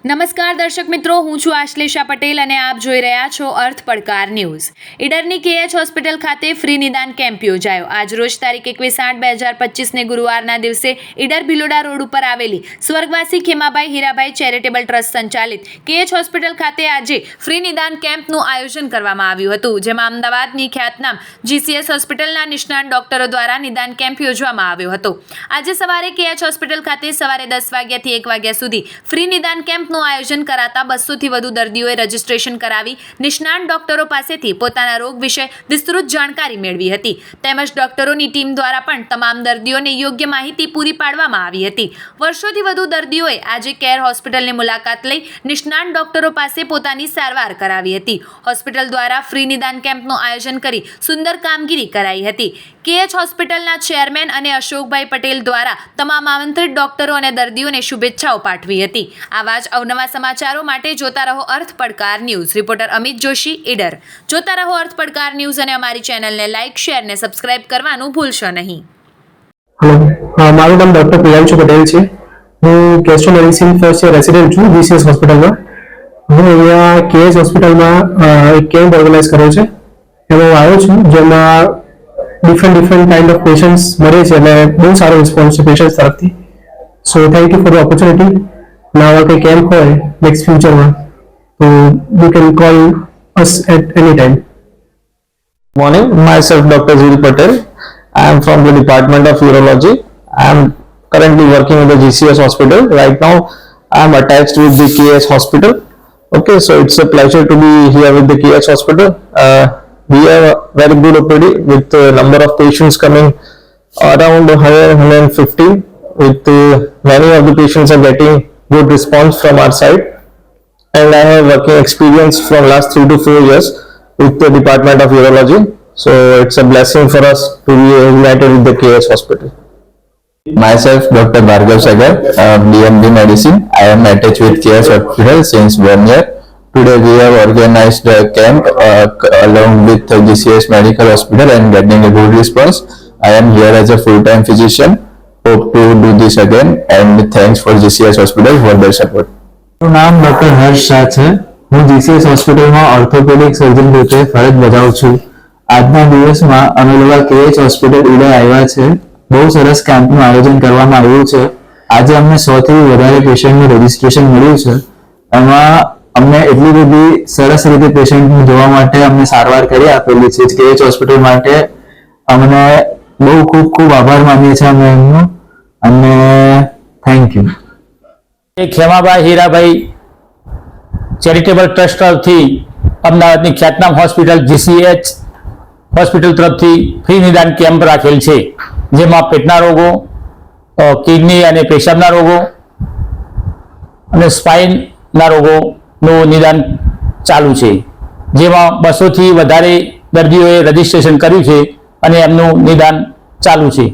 નમસ્કાર દર્શક મિત્રો, હું છું આશ્લેષા પટેલ અને આપ જોઈ રહ્યા છો અર્થ પડકાર ન્યૂઝ. ઈડરની KH હોસ્પિટલ ખાતે ફ્રી નિદાન કેમ્પ યોજાયો. આજરોજ તારીખ 21/8/2025 ગુરુવારના દિવસે ઈડર ભિલોડા રોડ ઉપર આવેલી સ્વર્ગવાસી ખેમાભાઈ હીરાભાઈ ચેરિટેબલ ટ્રસ્ટ સંચાલિત KH હોસ્પિટલ ખાતે આજે ફ્રી નિદાન કેમ્પનું આયોજન કરવામાં આવ્યું હતું, જેમાં અમદાવાદની ખ્યાતનામ GCS હોસ્પિટલના નિષ્ણાત ડોક્ટરો દ્વારા નિદાન કેમ્પ યોજવામાં આવ્યો હતો. આજે સવારે KH હોસ્પિટલ ખાતે સવારે 10 વાગ્યાથી 1 વાગ્યા સુધી ફ્રી નિદાન કેમ્પ આયોજન કરાતા 200 થી વધુ દર્દીઓએ રજીસ્ટ્રેશન કરાવી નિષ્ણાત ડોક્ટરો પાસેથી પોતાના રોગ વિશે વિસ્તૃત જાણકારી મેળવી હતી. તેમજ ડોક્ટરોની ટીમ દ્વારા પણ તમામ દર્દીઓને યોગ્ય માહિતી પૂરી પાડવામાં આવી હતી. વર્ષોથી વધુ દર્દીઓએ આજે કેર હોસ્પિટલની મુલાકાત લઈ નિષ્ણાત ડોક્ટરો પાસે પોતાની સારવાર કરાવી હતી. હોસ્પિટલ દ્વારા ફ્રી નિદાન કેમ્પનું આયોજન કરી સુંદર કામગીરી કરાઈ હતી. KH હોસ્પિટલના ચેરમેન અને અશોકભાઈ પટેલ દ્વારા તમામ આમંત્રિત ડોક્ટરો અને દર્દીઓને શુભેચ્છાઓ પાઠવી હતી. આવા જ અવનવા સમાચારો માટે જોતા રહો અર્થ પડકાર ન્યૂઝ. રિપોર્ટર અમિત જોશી, ઈડર. જોતા રહો અર્થ પડકાર ન્યૂઝ અને અમારી ચેનલને લાઇક, શેર ને સબસ્ક્રાઇબ કરવાનું ભૂલશો નહીં. હેલો, મારું નામ ડોક્ટર પ્રિયાંશુ પટેલ છે. હું gastro medicine first year resident છું GCS હોસ્પિટલમાં. હું અહીંયા KH હોસ્પિટલમાં એક કેમ્પ ઓર્ગેનાઇઝ કર્યો છે. એમાં હું આવ્યો છું, જેમાં ડિફરન્ટ કાઇન્ડ ઓફ પેશન્ટ્સ મળે છે અને બહુ સારો રિસ્પોન્સ છે પેશન્ટ્સ તરફથી. So thank you for the opportunity. આવા કોઈ કેમ્પ હોય નેક્સ્ટ ફ્યુચરમાં તો you can call us at any time. Morning, myself Dr. Zul Patel. I am from the Department of Urology. I am currently working in the GCS hospital. Right now, I am attached with the KH hospital. Okay, so it's a pleasure to be here with the KH hospital. We have a very good OPD with a number of patients coming around 150. With many of the patients are getting good response from our side. And I have working experience from last 3 to 4 years with the Department of Urology. So it's a blessing for us to be united with the KH hospital. Myself, Dr. Bhargav Sagar, DMD Medicine. I am attached with KH Hospital since 1 year. Today we have organized a camp along with GCS Medical Hospital and getting a good response. I am here as a full-time physician. Hope to do this again and thanks for GCS Hospital for their support. મારું નામ doctor હર્ષ શાહ છે. હું GCS હોસ્પિટલમાં orthopaedic સર્જન તરીકે ફરજ બજાવું છું. આજના દિવસમાં અમે લોકો KH હોસ્પિટલ ઈડર આવ્યા છે. બહુ સરસ કેમ્પનું આયોજન કરવામાં આવ્યું છે. આજે અમને 100 થી વધારે પેશન્ટનું રજીસ્ટ્રેશન મળ્યું છે. એમાં અમને એટલી બધી સરસ રીતે પેશન્ટને જોવા માટે અમને સારવાર કરી આપેલી છે. KH હોસ્પિટલ માટે અમને બહુ ખૂબ આભાર માનીએ છીએ અમે એમનો અને thank you. Khemabhai Hirabhai charitable trust તરફથી અમદાવાદની ખ્યાતનામ હોસ્પિટલ GCH હોસ્પિટલ તરફથી ફ્રી નિદાન કેમ્પ રાખેલ છે, જેમાં પેટના રોગો, કિડની અને પેશાબના રોગો અને સ્પાઇનના રોગોનું નિદાન ચાલુ છે, જેમાં 200 થી વધારે દર્દીઓએ રજીસ્ટ્રેશન કર્યું છે અને એમનું નિદાન ચાલુ છે.